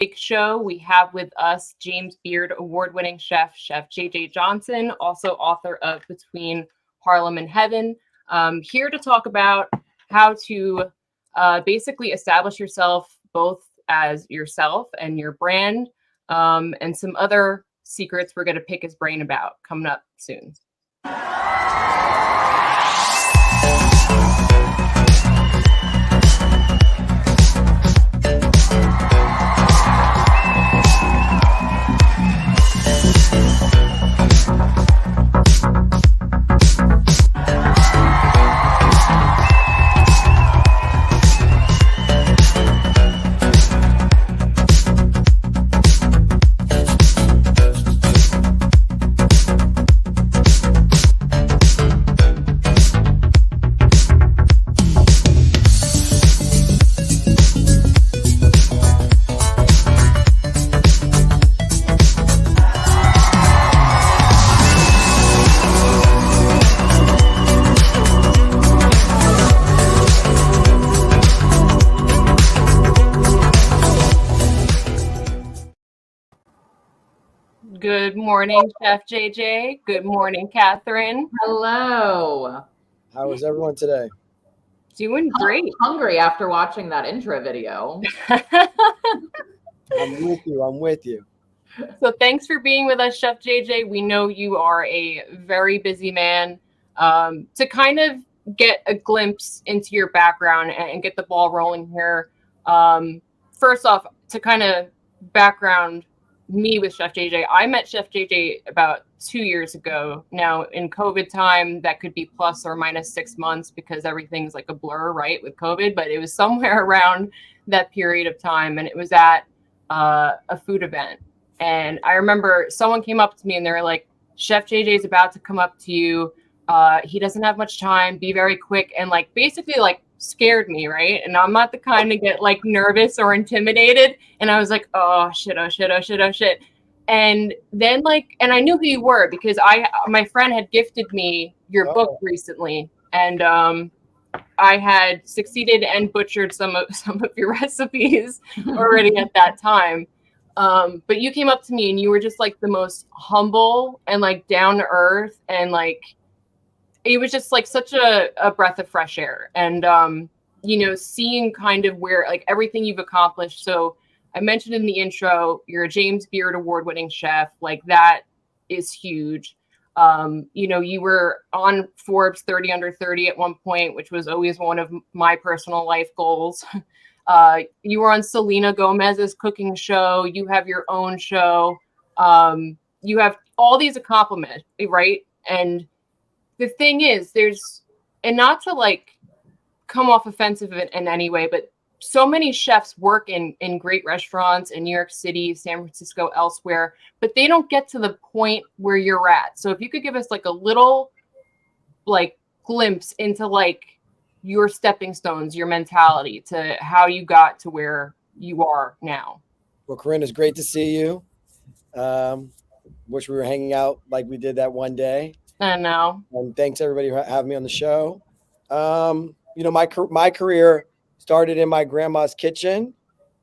Big Show. We have with us James Beard award-winning chef, Chef J.J. Johnson, also author of Between Harlem and Heaven, here to talk about how to basically establish yourself both as yourself and your brand, and some other secrets we're going to pick his brain about coming up soon. Good morning, Chef JJ. Good morning, Catherine. Hello. How is everyone today? Doing great. Hungry after watching that intro video. I'm with you. So thanks for being with us, Chef JJ. We know you are a very busy man. To kind of get a glimpse into your background and get the ball rolling here, first off, to kind of background me with Chef JJ, I met Chef JJ about 2 years ago. Now, in COVID time, that could be plus or minus 6 months because everything's like a blur, right, with COVID, but it was somewhere around that period of time, and it was at a food event. And I remember someone came up to me and they were like, Chef JJ is about to come up to you. He doesn't have much time. Be very quick. And like basically like scared me, right? And I'm not the kind to get like nervous or intimidated. And I was like, oh shit, oh shit, oh shit, oh shit. And then like, and I knew who you were because my friend had gifted me your book recently. And I had succeeded and butchered some of your recipes already at that time. But you came up to me and you were just like the most humble and like down to earth, and like it was just like such a breath of fresh air. And seeing kind of where like everything you've accomplished. So I mentioned in the intro, you're a James Beard award-winning chef. Like that is huge. You were on Forbes 30 under 30 at one point, which was always one of my personal life goals. You were on Selena Gomez's cooking show. You have your own show. You have all these accomplishments, right? And the thing is, and not to like come off offensive in any way, but so many chefs work in great restaurants in New York City, San Francisco, elsewhere, but they don't get to the point where you're at. So if you could give us like a little like glimpse into like your stepping stones, your mentality to how you got to where you are now. Well, Corinne, it's great to see you. Wish we were hanging out like we did that one day. I know. And thanks everybody for having me on the show. My career started in my grandma's kitchen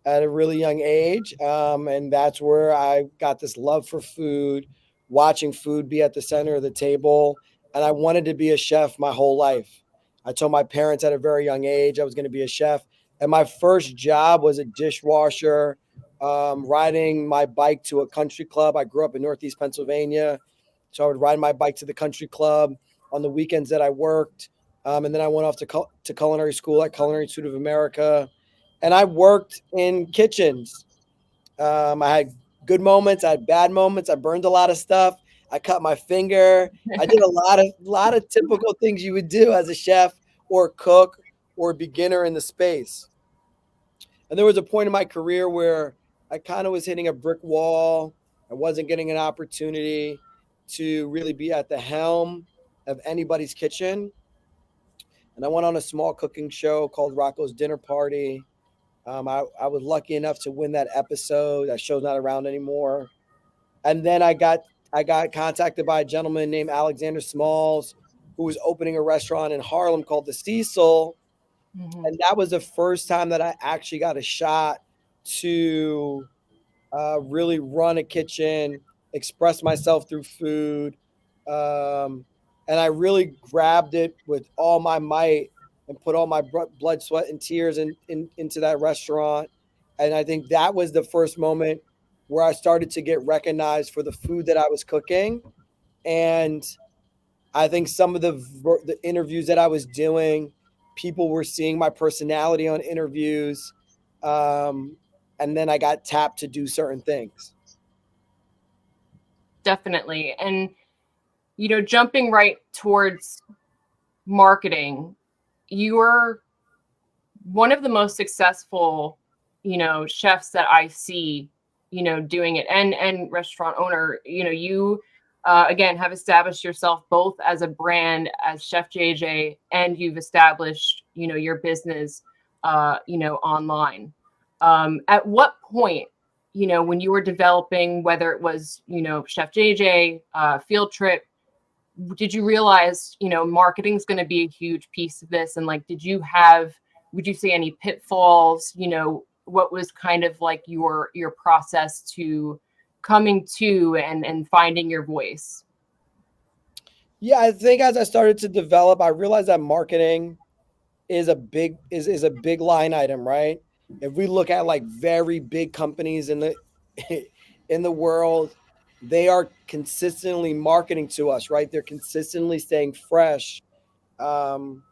at a really young age. And that's where I got this love for food, watching food be at the center of the table. And I wanted to be a chef my whole life. I told my parents at a very young age I was going to be a chef. And my first job was a dishwasher, riding my bike to a country club. I grew up in Northeast Pennsylvania. So I would ride my bike to the country club on the weekends that I worked. And then I went off to culinary school at Culinary Institute of America. And I worked in kitchens. I had good moments. I had bad moments. I burned a lot of stuff. I cut my finger. I did a lot of typical things you would do as a chef or cook or beginner in the space. And there was a point in my career where I kind of was hitting a brick wall. I wasn't getting an opportunity to really be at the helm of anybody's kitchen. And I went on a small cooking show called Rocco's Dinner Party. I was lucky enough to win that episode. That show's not around anymore. And then I got contacted by a gentleman named Alexander Smalls, who was opening a restaurant in Harlem called the Cecil. Mm-hmm. And that was the first time that I actually got a shot to really run a kitchen, express myself through food. Um, and I really grabbed it with all my might and put all my blood, sweat, and tears into that restaurant. And I think that was the first moment where I started to get recognized for the food that I was cooking. And I think some of the interviews that I was doing, people were seeing my personality on interviews, um, and then I got tapped to do certain things. Definitely. And, jumping right towards marketing, you're one of the most successful, chefs that I see, doing it, and restaurant owner. You again have established yourself both as a brand as Chef JJ, and you've established, your business, online. At what point, when you were developing, whether it was, Chef JJ, Field Trip, did you realize, marketing is going to be a huge piece of this? And like, would you say any pitfalls? What was kind of like your process to coming to and finding your voice? Yeah, I think as I started to develop, I realized that marketing is a big line item, right? If we look at like very big companies in the in the world, they are consistently marketing to us, right? They're consistently staying fresh. Um,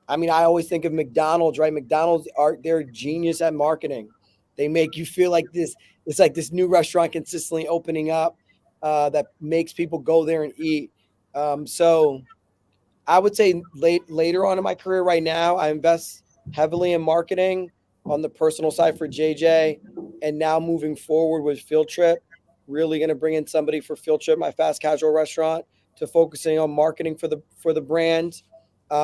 I mean, I always think of McDonald's, right? McDonald's are they're a genius at marketing. They make you feel like this. It's like this new restaurant consistently opening up that makes people go there and eat. So I would say later on in my career, right now, I invest heavily in marketing on the personal side for JJ, and now moving forward with Field Trip, really going to bring in somebody for Field Trip, my fast casual restaurant, to focusing on marketing for the brand,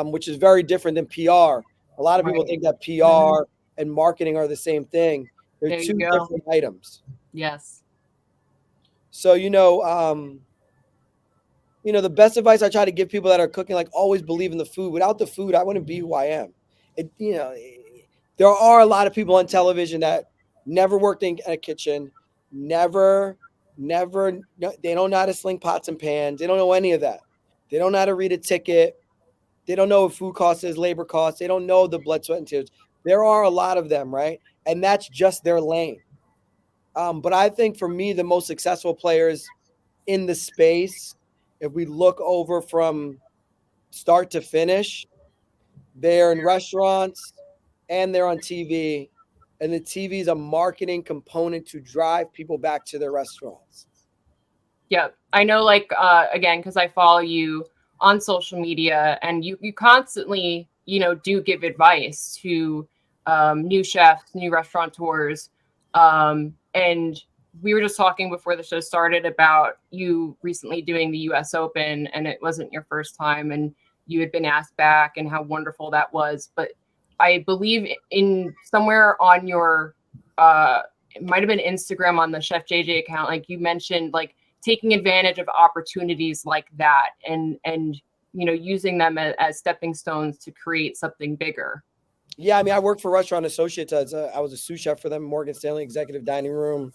which is very different than PR. A lot of people Right. think that Mhm. PR and marketing are the same thing. They're There you two go. different items. Yes. So the best advice I try to give people that are cooking, like always believe in the food. Without the food, I wouldn't be who I am. There are a lot of people on television that never worked in a kitchen, never, never, no, they don't know how to sling pots and pans. They don't know any of that. They don't know how to read a ticket. They don't know what food costs is, labor costs. They don't know the blood, sweat, and tears. There are a lot of them, right? And that's just their lane. But I think for me, the most successful players in the space, if we look over from start to finish, they're in restaurants and they're on TV. And the TV is a marketing component to drive people back to their restaurants. Yeah, I know, like, again, because I follow you on social media, and you constantly, do give advice to new chefs, new restaurateurs. And we were just talking before the show started about you recently doing the US Open, and it wasn't your first time, and you had been asked back, and how wonderful that was. But I believe in somewhere on your it might have been Instagram on the Chef JJ account, like you mentioned, like taking advantage of opportunities like that, and using them as stepping stones to create something bigger. Yeah, I mean, I worked for Restaurant Associates. I was a sous chef for them, Morgan Stanley Executive Dining Room.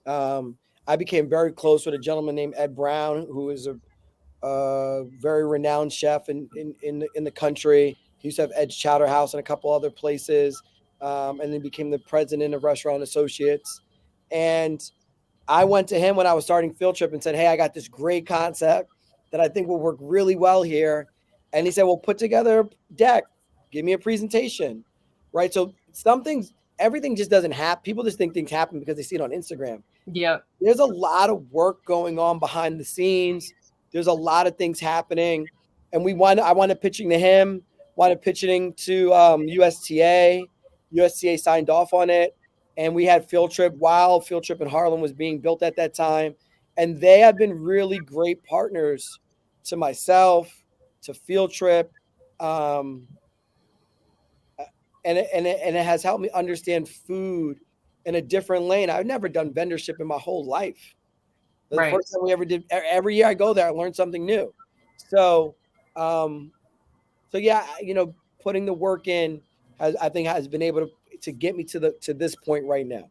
I became very close with a gentleman named Ed Brown, who is a very renowned chef in the country. He used to have Ed's Chowder House and a couple other places, and then became the president of Restaurant Associates. And I went to him when I was starting Field Trip and said, "Hey, I got this great concept that I think will work really well here." And he said, "Well, put together a deck, give me a presentation." Right. So some things, everything just doesn't happen. People just think things happen because they see it on Instagram. Yep. There's a lot of work going on behind the scenes. There's a lot of things happening. And I wanted pitching to him, wanted pitching to USTA. USTA signed off on it. And we had Field Trip while Field Trip in Harlem was being built at that time. And they have been really great partners to myself, to Field Trip. Um, and it has helped me understand food in a different lane. I've never done vendorship in my whole life. The Right. first time we ever did, every year I go there, I learn something new. So, um, so yeah, putting the work in I think has been able to get me to this point right now.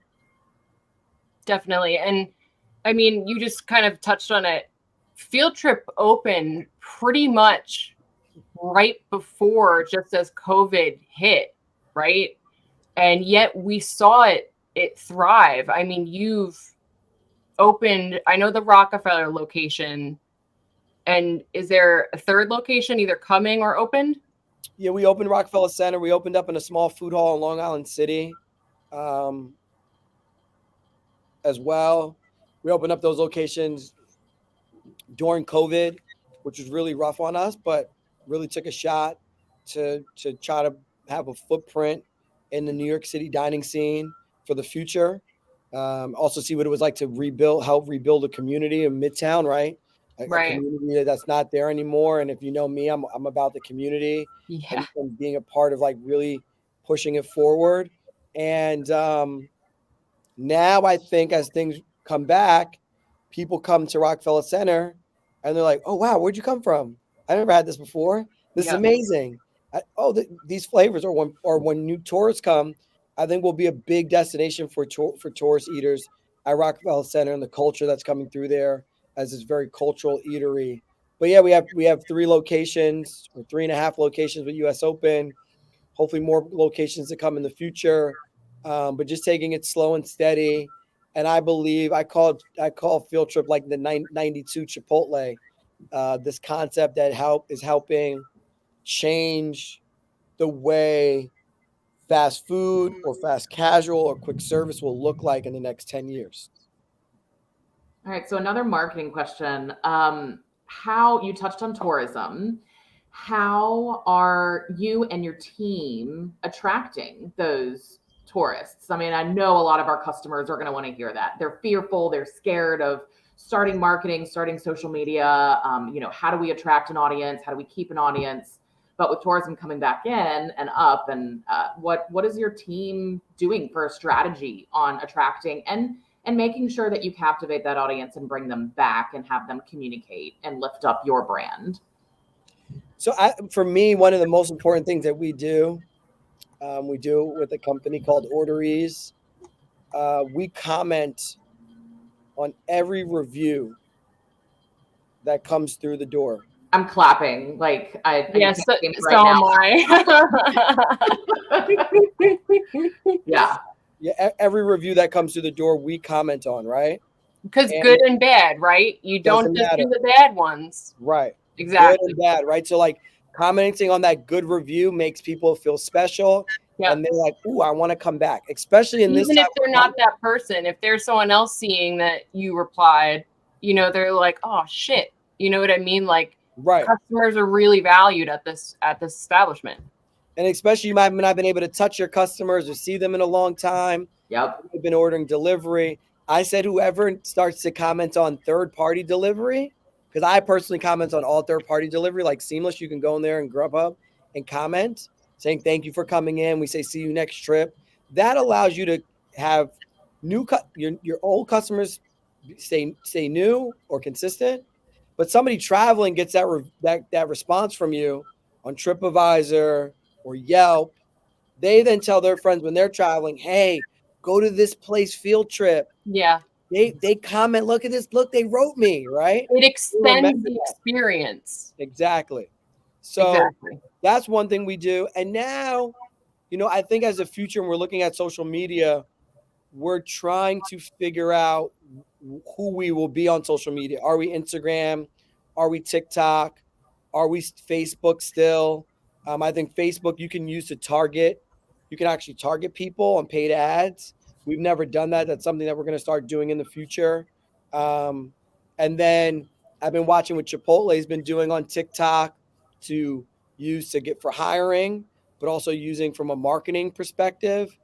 Definitely. And I mean, you just kind of touched on it. Field Trip opened pretty much right before, just as COVID hit, right? And yet we saw it thrive. I mean, you've opened, I know the Rockefeller location, and is there a third location either coming or opened? Yeah, we opened Rockefeller Center. We opened up in a small food hall in Long Island City, as well. We opened up those locations during COVID, which was really rough on us, but really took a shot to try to have a footprint in the New York City dining scene for the future. Also, see what it was like to help rebuild a community in Midtown, right? A Right. community that's not there anymore. And if you know me, I'm about the community Yeah. and being a part of like really pushing it forward. And now I think as things come back, people come to Rockefeller Center and they're like, "Oh wow, where'd you come from? I never had this before. This is Yeah. amazing. These flavors." Or when new tourists come, I think will be a big destination for tourist eaters at Rockefeller Center and the culture that's coming through there as this very cultural eatery. But yeah, we have 3 locations or 3.5 locations with US Open. Hopefully, more locations to come in the future. But just taking it slow and steady. And I believe I call Field Trip like the 92 Chipotle. This concept that is helping change the way fast food or fast casual or quick service will look like in the next 10 years. All right. So another marketing question. How you touched on tourism. How are you and your team attracting those tourists? I mean, I know a lot of our customers are going to want to hear that. They're fearful. They're scared of starting marketing, starting social media. How do we attract an audience? How do we keep an audience? But with tourism coming back in and up, and what is your team doing for a strategy on attracting and making sure that you captivate that audience and bring them back and have them communicate and lift up your brand? So, for me, one of the most important things that we do with a company called Orderies. We comment on every review that comes through the door. I'm clapping. Like I Yes, can't see me so right now. am I. Yeah. Yeah, every review that comes through the door, we comment on, right? Because And good and bad, right? You don't doesn't just matter. do the bad ones. Right. Good Exactly. and bad, right? So like commenting on that good review makes people feel special Yeah. and they're like, "Ooh, I want to come back." Especially in this Even if type they're of not that person, if there's someone else seeing that you replied, they're like, oh shit. You know what I mean? Like right. customers are really valued at this establishment. And especially you might have not been able to touch your customers or see them in a long time. Yep. You've been ordering delivery. I said whoever starts to comment on third-party delivery, because I personally comment on all third-party delivery, like Seamless, you can go in there and Grubhub and comment saying thank you for coming in. We say see you next trip. That allows you to have your old customers stay new or consistent, but somebody traveling gets that response from you on TripAdvisor or Yelp. They then tell their friends when they're traveling, hey, go to this place Field Trip. Yeah. They comment, look at this, look, they wrote me, right? It They extends remember the that. experience. Exactly. So Exactly. that's one thing we do. And now, I think as a future, when we're looking at social media, we're trying to figure out who we will be on social media. Are we Instagram? Are we TikTok? Are we Facebook still? I think Facebook you can use to target. You can actually target people on paid ads. We've never done that. That's something that we're going to start doing in the future. Um, and then I've been watching what Chipotle has been doing on TikTok to use to get for hiring, but also using from a marketing perspective.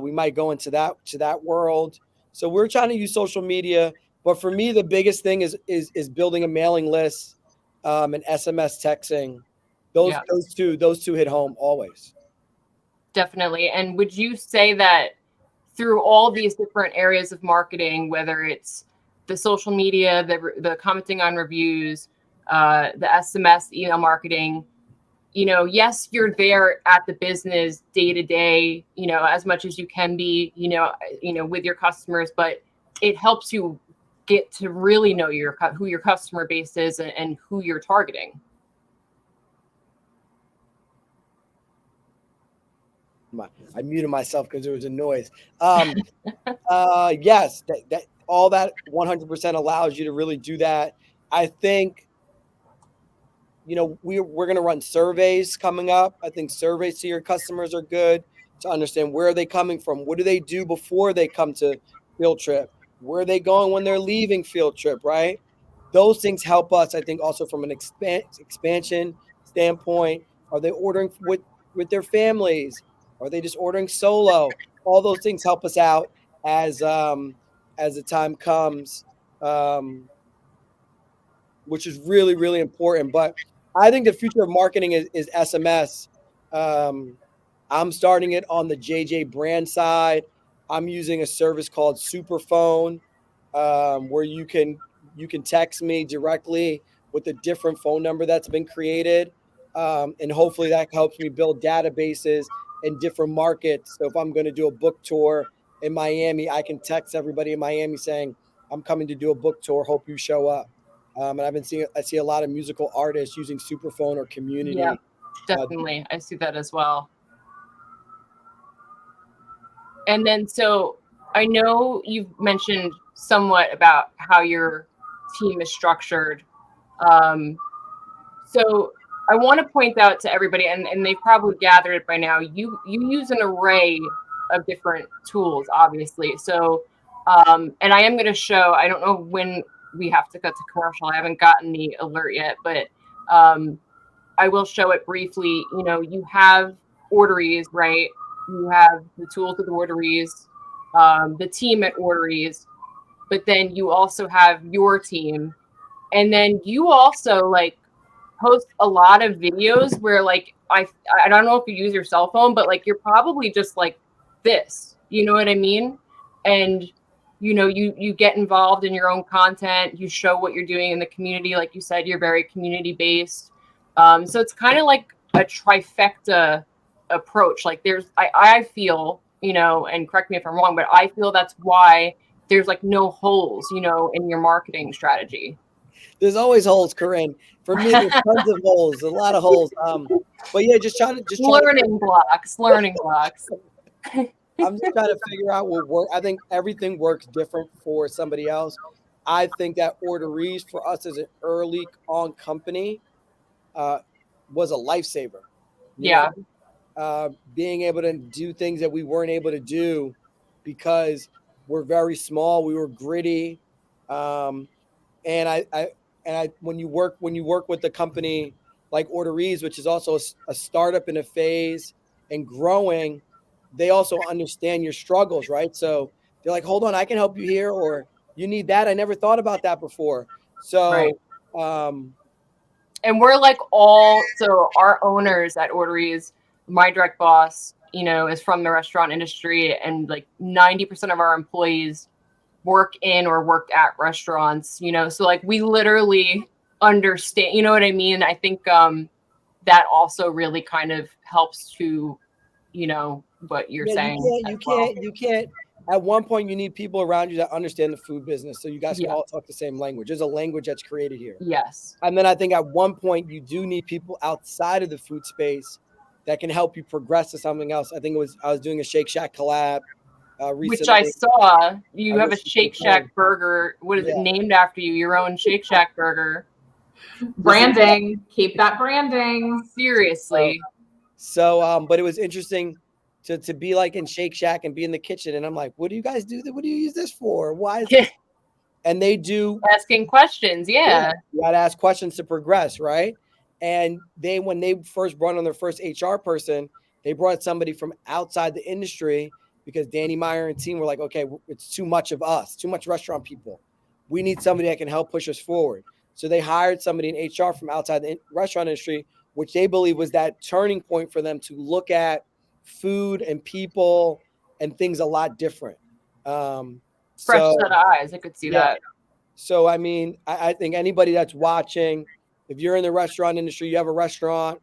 We might go into that world. So we're trying to use social media, but for me, the biggest thing is building a mailing list and SMS texting. Those Yeah. those two hit home always. Definitely. And would you say that through all these different areas of marketing, whether it's the social media, the commenting on reviews, the SMS, email marketing, yes, you're there at the business day to day, as much as you can be, with your customers, but it helps you get to really know who your customer base is and who you're targeting. I muted myself because there was a noise. Yes, that all that 100% allows you to really do that. I think, we're going to run surveys coming up. I think surveys to your customers are good to understand where are they coming from. What do they do before they come to field trip? Where are they going when they're leaving field trip, right? Those things help us, I think, also from an expansion standpoint. Are they ordering with their families? Are they just ordering solo? All those things help us out as the time comes, which is really, really important. But I think the future of marketing is SMS. I'm starting it on the JJ brand side. I'm using a service called Superphone, where you can text me directly with a different phone number that's been created, and hopefully that helps me build databases in different markets. So if I'm going to do a book tour in Miami, I can text everybody in Miami saying I'm coming to do a book tour. Hope you show up. And I see a lot of musical artists using Superphone or Community. Yeah, definitely. I see that as well. And then, so I know you've mentioned somewhat about how your team is structured. So I want to point out to everybody, and they've probably gathered it by now, you use an array of different tools, obviously. So, and I am going to show, I don't know when we have to cut to commercial. I haven't gotten the alert yet, but I will show it briefly. You have orderies, right? You have the tools of the orderies, the team at orderies, but then you also have your team. And then you also post a lot of videos where I don't know if you use your cell phone, but you're probably just like this, you know what I mean? And you get involved in your own content, you show what you're doing in the community. Like you said, you're very community based. So it's kind of like a trifecta approach. I feel, and correct me if I'm wrong, but I feel that's why there's no holes, in your marketing strategy. There's always holes, Corinne. For me, there's tons of holes, a lot of holes. But yeah, learning blocks. I'm just trying to figure out what work. I think everything works different for somebody else. I think that orderies for us as an early on company was a lifesaver. Yeah. Being able to do things that we weren't able to do because we're very small. We were gritty. And when you work with a company like Orderies, which is also a startup in a phase and growing, they also understand your struggles, right? So they're like, hold on, I can help you here, or you need that. I never thought about that before. So, right. And we're so our owners at Orderies, my direct boss, is from the restaurant industry, and 90% of our employees work in or work at restaurants, so we literally understand, you know what I mean? I think that also really kind of helps to, what you're saying. You can't. At one point, you need people around you that understand the food business, so you guys can all talk the same language. There's a language that's created here. Yes. And then I think at one point you do need people outside of the food space that can help you progress to something else. I think I was doing a Shake Shack collab recently. Which I saw. You have a Shake Shack burger. What is it named after you? Your own Shake Shack burger. Branding. Keep that branding. Seriously. But it was interesting to be in Shake Shack and be in the kitchen. And I'm like, what do you guys do? What do you use this for? Why is this? And they do asking questions. Yeah. You got to ask questions to progress, right? And when they first brought on their first HR person, they brought somebody from outside the industry because Danny Meyer and team were like, okay, it's too much of us, too much restaurant people. We need somebody that can help push us forward. So they hired somebody in HR from outside the restaurant industry, which they believe was that turning point for them to look at food and people and things a lot different. Fresh set of eyes. I could see that. So, I mean, I think anybody that's watching, if you're in the restaurant industry, you have a restaurant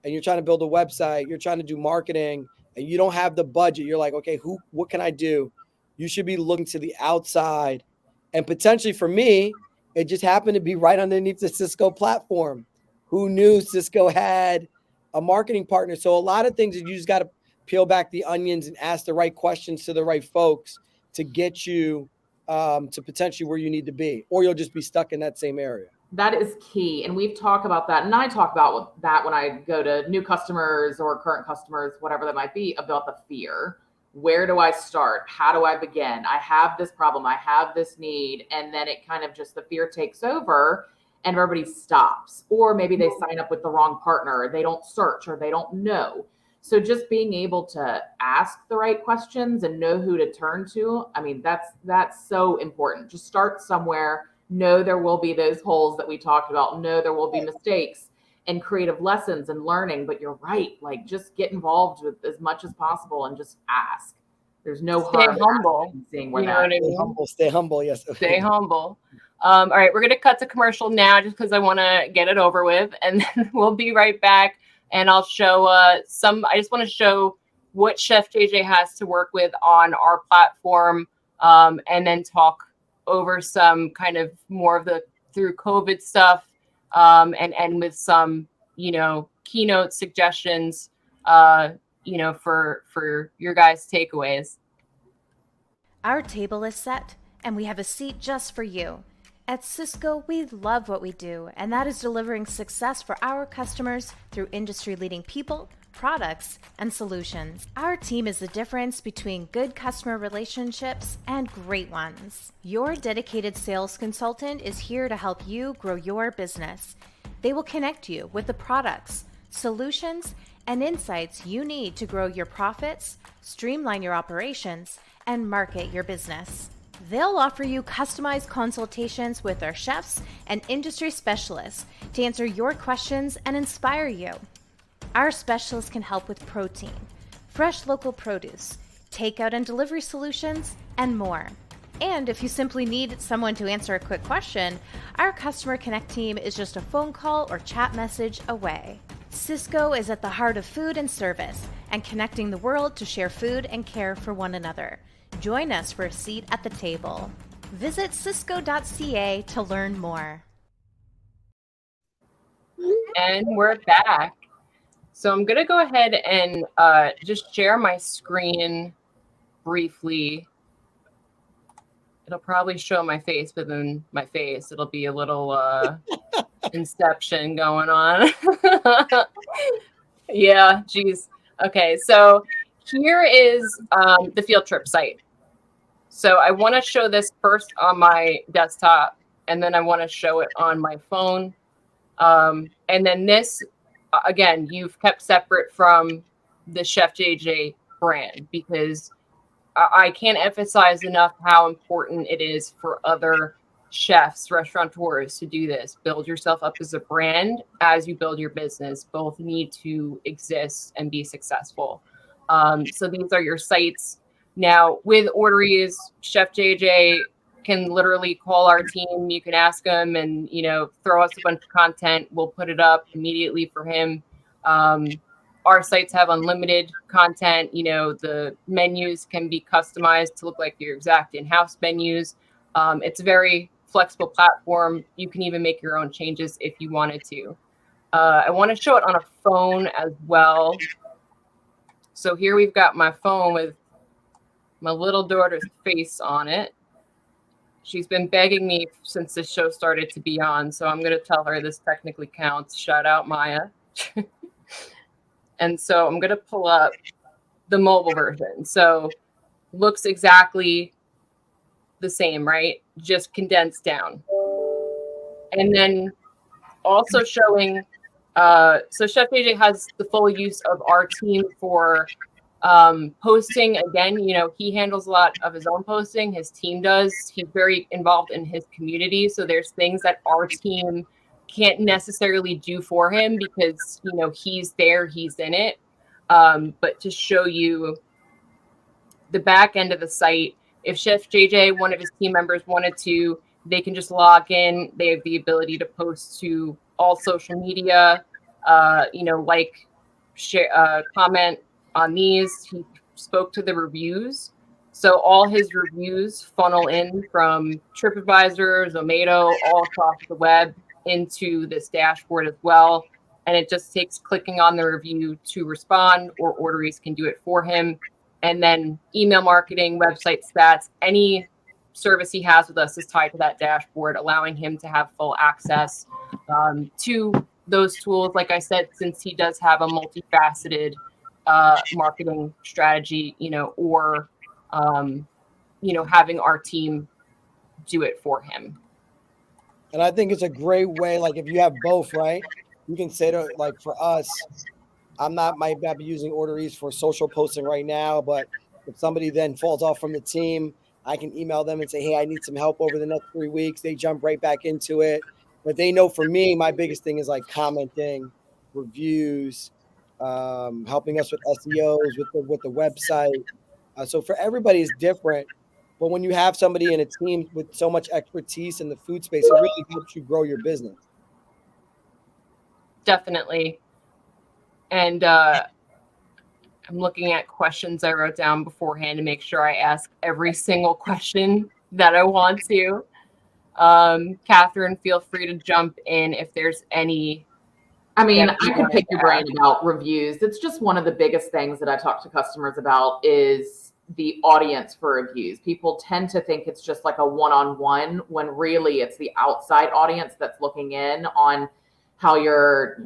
and you're trying to build a website, you're trying to do marketing and you don't have the budget, you're like, okay, what can I do? You should be looking to the outside. And potentially for me, it just happened to be right underneath the Cisco platform. Who knew Cisco had a marketing partner? So a lot of things that you just got to peel back the onions and ask the right questions to the right folks to get you to potentially where you need to be, or you'll just be stuck in that same area. That is key. And we've talked about that. And I talk about that when I go to new customers or current customers, whatever that might be, about the fear. Where do I start? How do I begin? I have this problem. I have this need. And then it kind of just the fear takes over and everybody stops. Or maybe they sign up with the wrong partner, or they don't search, or they don't know. So just being able to ask the right questions and know who to turn to, I mean, that's so important. Just start somewhere. Know there will be those holes that we talked about. Know there will be mistakes and creative lessons and learning. But you're right. Like, just get involved with as much as possible and just ask. There's no Stay harm humble. in seeing where You know that what I is. mean? Stay humble. Yes. Stay humble. All right, we're going to cut to commercial now just because I want to get it over with. And then we'll be right back. And I'll show I just want to show what Chef JJ has to work with on our platform, and then talk over some kind of more of the through COVID stuff, and end with some, keynote suggestions, for your guys' takeaways. Our table is set, and we have a seat just for you. At Cisco, we love what we do, and that is delivering success for our customers through industry-leading people, products, and solutions. Our team is the difference between good customer relationships and great ones. Your dedicated sales consultant is here to help you grow your business. They will connect you with the products, solutions, and insights you need to grow your profits, streamline your operations, and market your business. They'll offer you customized consultations with our chefs and industry specialists to answer your questions and inspire you. Our specialists can help with protein, fresh local produce, takeout and delivery solutions, and more. And if you simply need someone to answer a quick question, our Customer Connect team is just a phone call or chat message away. Cisco is at the heart of food and service and connecting the world to share food and care for one another. Join us for a seat at the table. Visit cisco.ca to learn more. And we're back. So I'm going to go ahead and just share my screen briefly. It'll probably show my face within my face. It'll be a little inception going on. Yeah, geez. Okay, so here is the field trip site. So I want to show this first on my desktop, and then I want to show it on my phone. And then this, again, you've kept separate from the Chef JJ brand, because I can't emphasize enough how important it is for other chefs, restaurateurs to do this. Build yourself up as a brand as you build your business. Both need to exist and be successful. So these are your sites. Now, with Orderies, Chef JJ can literally call our team. You can ask him and, throw us a bunch of content. We'll put it up immediately for him. Our sites have unlimited content. The menus can be customized to look like your exact in-house menus. It's a very flexible platform. You can even make your own changes if you wanted to. I want to show it on a phone as well. So here we've got my phone with my little daughter's face on it. She's been begging me since this show started to be on, so I'm going to tell her this technically counts. Shout out Maya. And so I'm going to pull up the mobile version. So looks exactly the same, right? Just condensed down. And then also showing, so Chef JJ has the full use of our team for posting. Again, he handles a lot of his own posting. His team does. He's very involved in his community. So there's things that our team can't necessarily do for him because, he's there, he's in it. But to show you the back end of the site, if Chef JJ, one of his team members, wanted to, they can just log in. They have the ability to post to all social media, like, share, comment on these. He spoke to the reviews. So all his reviews funnel in from TripAdvisor, Zomato, all across the web into this dashboard as well. And it just takes clicking on the review to respond, or Orderies can do it for him. And then email marketing, website stats, any service he has with us is tied to that dashboard, allowing him to have full access to those tools. Like I said, since he does have a multifaceted marketing strategy, or having our team do it for him. And I think it's a great way, like if you have both, right? You can say to, like for us, might not be using Orderies for social posting right now, but if somebody then falls off from the team, I can email them and say, hey, I need some help over the next 3 weeks. They jump right back into it. But they know for me, my biggest thing is like commenting, reviews, helping us with SEOs, with the website. So for everybody is different. But when you have somebody in a team with so much expertise in the food space, it really helps you grow your business. Definitely. And I'm looking at questions I wrote down beforehand to make sure I ask every single question that I want to. Catherine, feel free to jump in if there's any. I mean, I could pick your brain about reviews. It's just one of the biggest things that I talk to customers about is the audience for reviews. People tend to think it's just like a one-on-one when really it's the outside audience that's looking in on how you're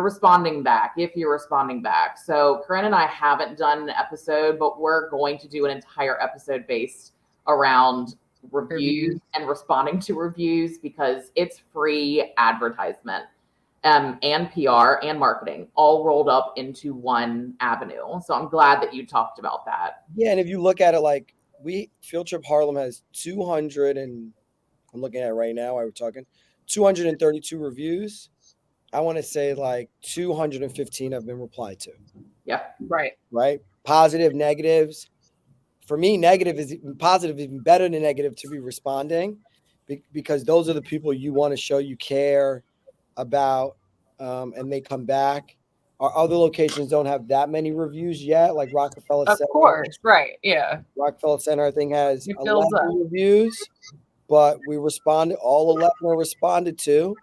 responding back, if you're responding back. So Corinne and I haven't done an episode, but we're going to do an entire episode based around reviews and responding to reviews, because it's free advertisement. And PR and marketing all rolled up into one avenue. So I'm glad that you talked about that. Yeah, and if you look at it, like Field Trip Harlem has 200 and I'm looking at it right now while we're talking, 232 reviews. I want to say like 215 have been replied to. Yeah. Right. Positive, negatives. For me, positive is even better than negative to be responding, because those are the people you want to show you care about, and they come back. Our other locations don't have that many reviews yet, like Rockefeller Center. Of course, right, yeah. Rockefeller Center, I think, has 11 reviews, but we responded, all 11 are responded to,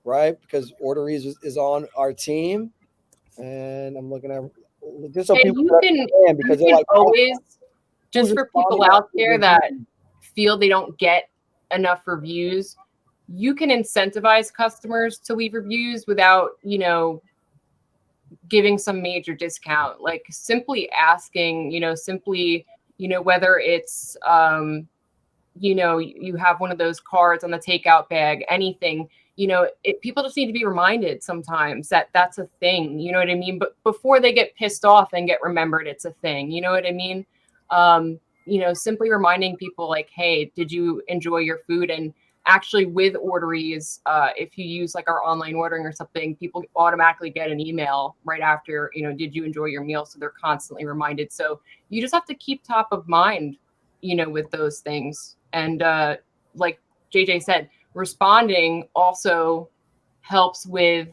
right? Because Orderies is on our team, and I'm looking at this. So people can because they're like always, just for people out there that feel they don't get enough reviews, you can incentivize customers to leave reviews without, giving some major discount, like simply asking, whether it's, you have one of those cards on the takeout bag, anything, people just need to be reminded sometimes that that's a thing, you know what I mean? But before they get pissed off and get remembered, it's a thing, you know what I mean? Simply reminding people like, hey, did you enjoy your food? And actually with Orderies, if you use like our online ordering or something, people automatically get an email right after, did you enjoy your meal? So they're constantly reminded. So you just have to keep top of mind, with those things. And like JJ said, responding also helps with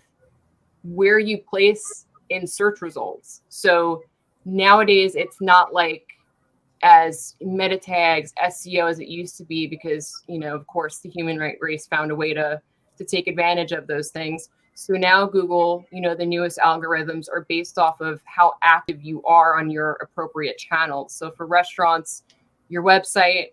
where you place in search results. So nowadays it's not like as meta tags, SEO as it used to be, because, of course, the human race found a way to take advantage of those things. So now Google, the newest algorithms are based off of how active you are on your appropriate channels. So for restaurants, your website,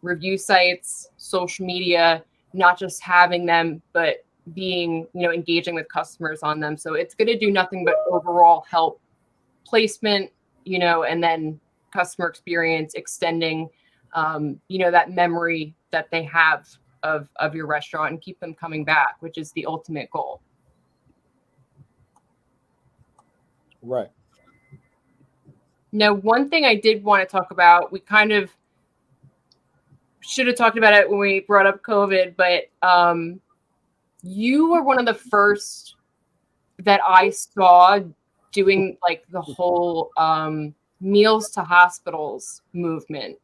review sites, social media, not just having them, but being, engaging with customers on them. So it's going to do nothing but overall help placement, and then customer experience, extending, that memory that they have of your restaurant and keep them coming back, which is the ultimate goal. Right. Now, one thing I did want to talk about, we kind of should have talked about it when we brought up COVID, but you were one of the first that I saw doing like the whole meals to hospitals movement.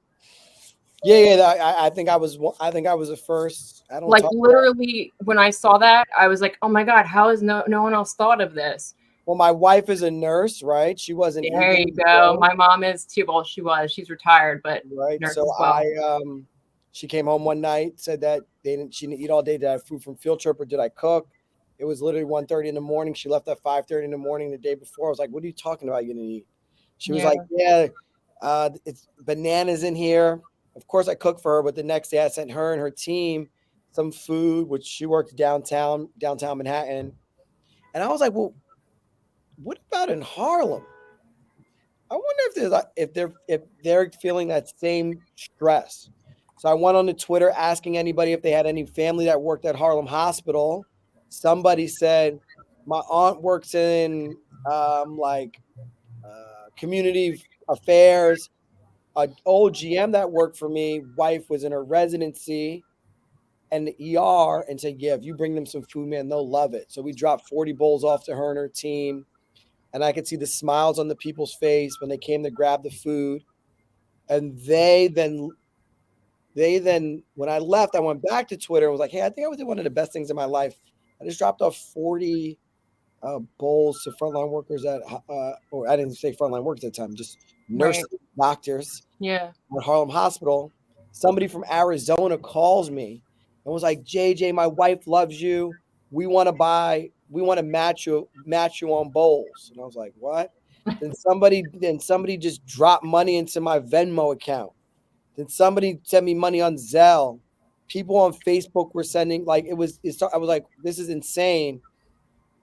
Yeah. I think I was the first. Literally when I saw that, I was like, oh my God, how has no one else thought of this? Well, my wife is a nurse, right? She wasn't There eating you go. My mom is too. Well, she's retired, but right. nurse So as well. she came home one night, said that she didn't eat all day. Did I have food from field trip or did I cook? It was literally 1:30 in the morning. She left at 5:30 in the morning the day before. I was like, "What are you talking about? You didn't eat?" She was Yeah. like, "Yeah, it's bananas in here." Of course, I cooked for her, but the next day I sent her and her team some food, which she worked downtown Manhattan, and I was like, "Well, what about in Harlem? I wonder if they're feeling that same stress." So I went on to Twitter asking anybody if they had any family that worked at Harlem Hospital. Somebody said my aunt works in community affairs. An old GM that worked for me, wife was in her residency and the ER, and said, "Yeah, if you bring them some food, man, they'll love it." So we dropped 40 bowls off to her and her team, and I could see the smiles on the people's face when they came to grab the food. And they then when I left, I went back to Twitter and was like, "Hey, I think I did one of the best things in my life. I just dropped off 40 bowls to frontline workers or I didn't say frontline workers at the time, just Right. nurses, doctors Yeah. at Harlem Hospital." Somebody from Arizona calls me and was like, "JJ, my wife loves you. We want to match you on bowls." And I was like, "What?" Then somebody just dropped money into my Venmo account. Then somebody sent me money on Zelle. People on Facebook were sending I was like, "This is insane."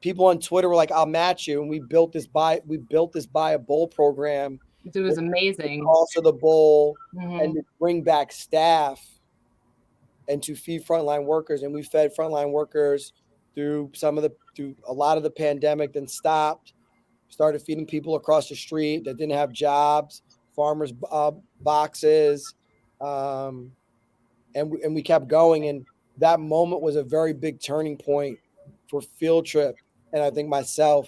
People on Twitter were like, "I'll match you." And we built this buy a bowl program It was with the amazing. cost of the bowl and Hmm. to bring back staff and to feed frontline workers. And we fed frontline workers through a lot of the pandemic, then stopped, started feeding people across the street that didn't have jobs, farmers boxes, um, and we kept going. And that moment was a very big turning point for Field Trip. And I think myself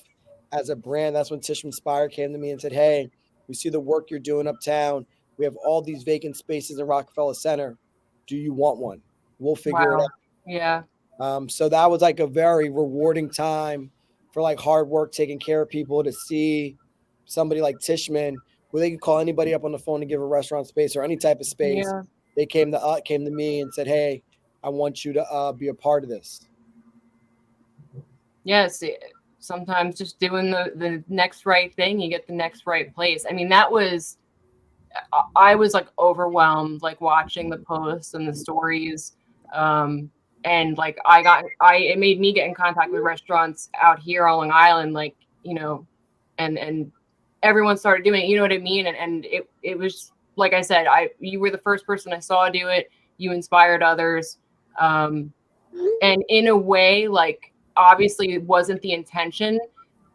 as a brand, that's when Tishman Inspire came to me and said, "Hey, we see the work you're doing uptown. We have all these vacant spaces in Rockefeller Center. Do you want one? We'll figure it Wow. out." Yeah. So that was like a very rewarding time for like hard work, taking care of people, to see somebody like Tishman, where they could call anybody up on the phone to give a restaurant space or any type of space. Yeah. They came to me and said, "Hey, I want you to be a part of this." Yes. Sometimes just doing the next right thing, you get the next right place. I mean, I was like overwhelmed, like watching the posts and the stories. And like it made me get in contact with restaurants out here on Long Island, like, and everyone started doing it, you know what I mean? And it was, like I said, you were the first person I saw do it. You inspired others. And in a way, like, obviously it wasn't the intention,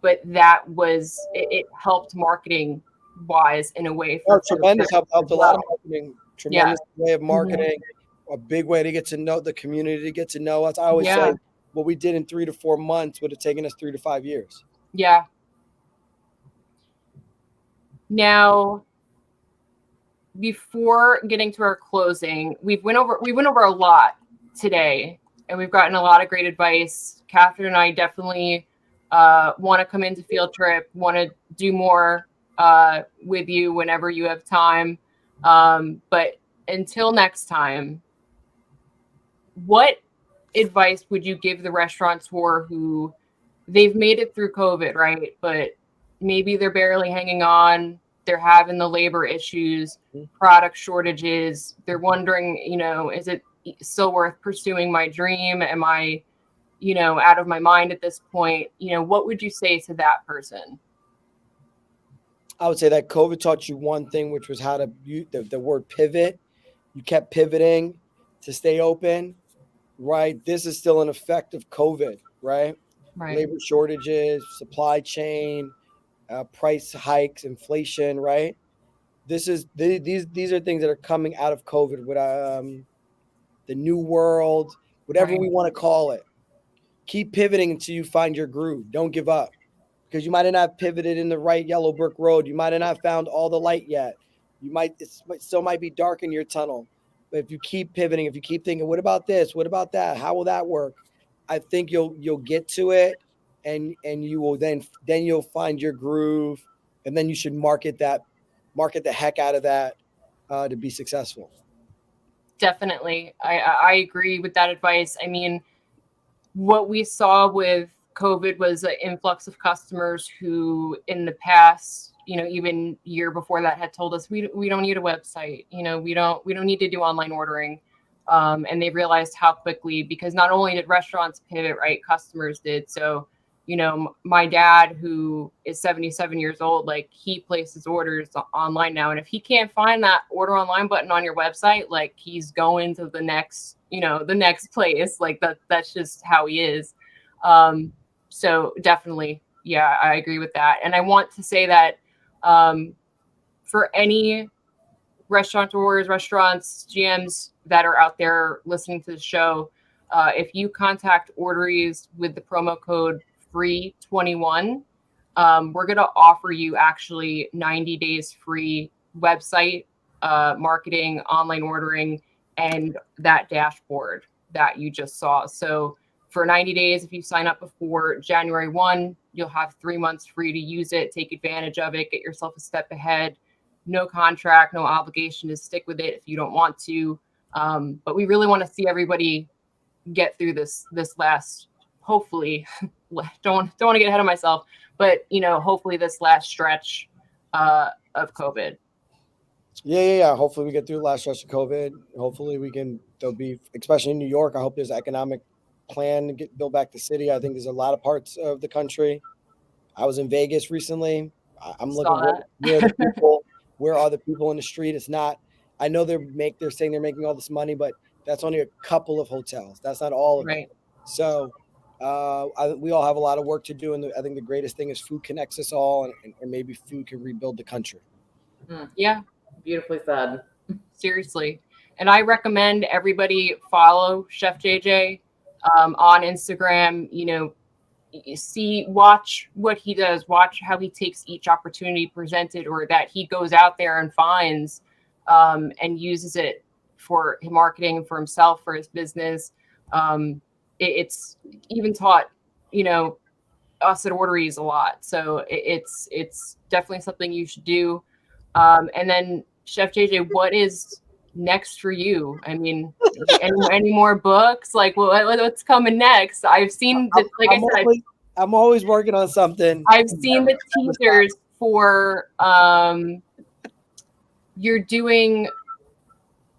but it helped marketing wise in a way Oh, for Field tremendous. Trip Helped as a lot of well. marketing. Yeah. Tremendous way of Mhm. marketing. A big way to get to know the community, to get to know us. I always Yeah. say what we did in 3 to 4 months would have taken us 3 to 5 years. Yeah. Now, before getting to our closing, we went over a lot today, and we've gotten a lot of great advice. Catherine and I definitely want to come into Field Trip, want to do more with you whenever you have time. But until next time, what advice would you give the restaurateur who they've made it through COVID, right? But maybe they're barely hanging on. They're having the labor issues, product shortages. They're wondering, is it still worth pursuing my dream? Am I, out of my mind at this point? What would you say to that person? I would say that COVID taught you one thing, which was how to use the word pivot. You kept pivoting to stay open, right? This is still an effect of COVID, right? Right. Labor shortages, supply chain, price hikes, inflation, right? These are things that are coming out of COVID with the new world, whatever Right. we want to call it. Keep pivoting until you find your groove. Don't give up, because you might have not pivoted in the right yellow brick road. You might have not found all the light yet. It still might be dark in your tunnel. But if you keep pivoting, if you keep thinking, "What about this? What about that? How will that work?" I think you'll get to it, and you will then you'll find your groove, and then you should market the heck out of that to be successful. Definitely. I agree with that advice. I mean, what we saw with COVID was an influx of customers who in the past, even year before that, had told us we don't need a website, we don't need to do online ordering. And they realized how quickly, because not only did restaurants pivot, right, customers did. So, my dad, who is 77 years old, like, he places orders online now. And if he can't find that order online button on your website, like, he's going to the next place. Like, that's just how he is. So definitely, yeah, I agree with that. And I want to say that for any restaurateurs, restaurants, GMs that are out there listening to the show, if you contact Orderies with the promo code FREE21, we're going to offer you actually 90 days free website marketing, online ordering, and that dashboard that you just saw. So for 90 days, if you sign up before January 1, you'll have 3 months free to use it, take advantage of it, get yourself a step ahead. No contract, no obligation to stick with it if you don't want to. But we really want to see everybody get through this last, hopefully, don't want to get ahead of myself, but hopefully this last stretch of COVID. Yeah. Hopefully we get through the last stretch of COVID. Hopefully there'll be, especially in New York, I hope there's an economic plan to build back the city. I think there's a lot of parts of the country. I was in Vegas recently. I'm looking where the people, where are the people in the street? It's not, I know they're saying they're making all this money, but that's only a couple of hotels. That's not all of it. So we all have a lot of work to do. And I think the greatest thing is food connects us all, and maybe food can rebuild the country. Yeah. Beautifully said. Seriously. And I recommend everybody follow Chef JJ on Instagram. Watch what he does, watch how he takes each opportunity presented, or that he goes out there and finds and uses it for marketing, for himself, for his business. It's even taught, us at Orderies a lot. So it's definitely something you should do. And then Chef JJ, what is next for you? I mean, any more books? Like, what's coming next? I've seen that, I'm always working on something. I've seen the teasers for you're doing,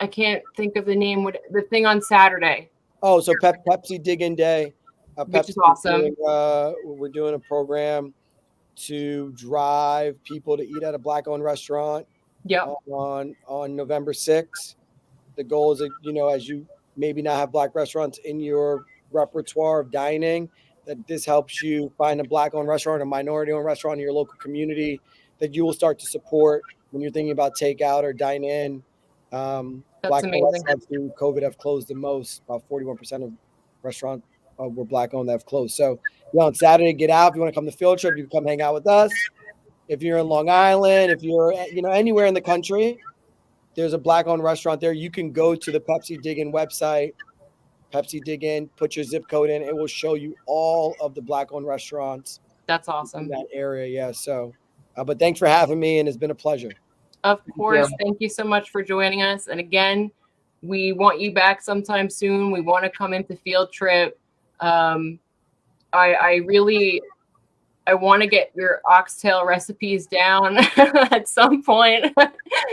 I can't think of the name, the thing on Saturday. Oh, so Pepsi Dig-In Day. Which is awesome. We're doing a program to drive people to eat at a Black-owned restaurant. Yep. On November 6th. The goal is, as you maybe not have Black restaurants in your repertoire of dining, that this helps you find a Black-owned restaurant, a minority-owned restaurant in your local community that you will start to support when you're thinking about takeout or dine in. Black-owned restaurants through COVID have closed the most. About 41% of restaurants were Black-owned that have closed. So, on Saturday, get out. If you want to come to field trip, you can come hang out with us. If you're in Long Island, if you're anywhere in the country, there's a Black-owned restaurant there. You can go to the Pepsi Dig-In website, Pepsi Dig-In, put your zip code in. It will show you all of the Black-owned restaurants. That's awesome. In that area, yeah. So, but thanks for having me, and it's been a pleasure. Of course. Thank you so much for joining us. And again, we want you back sometime soon. We want to come into field trip. I want to get your oxtail recipes down at some point.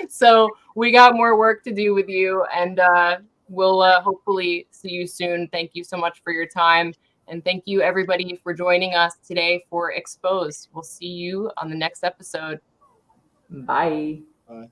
So we got more work to do with you, and we'll hopefully see you soon. Thank you so much for your time. And thank you, everybody, for joining us today for Exposed. We'll see you on the next episode. Bye. Bye.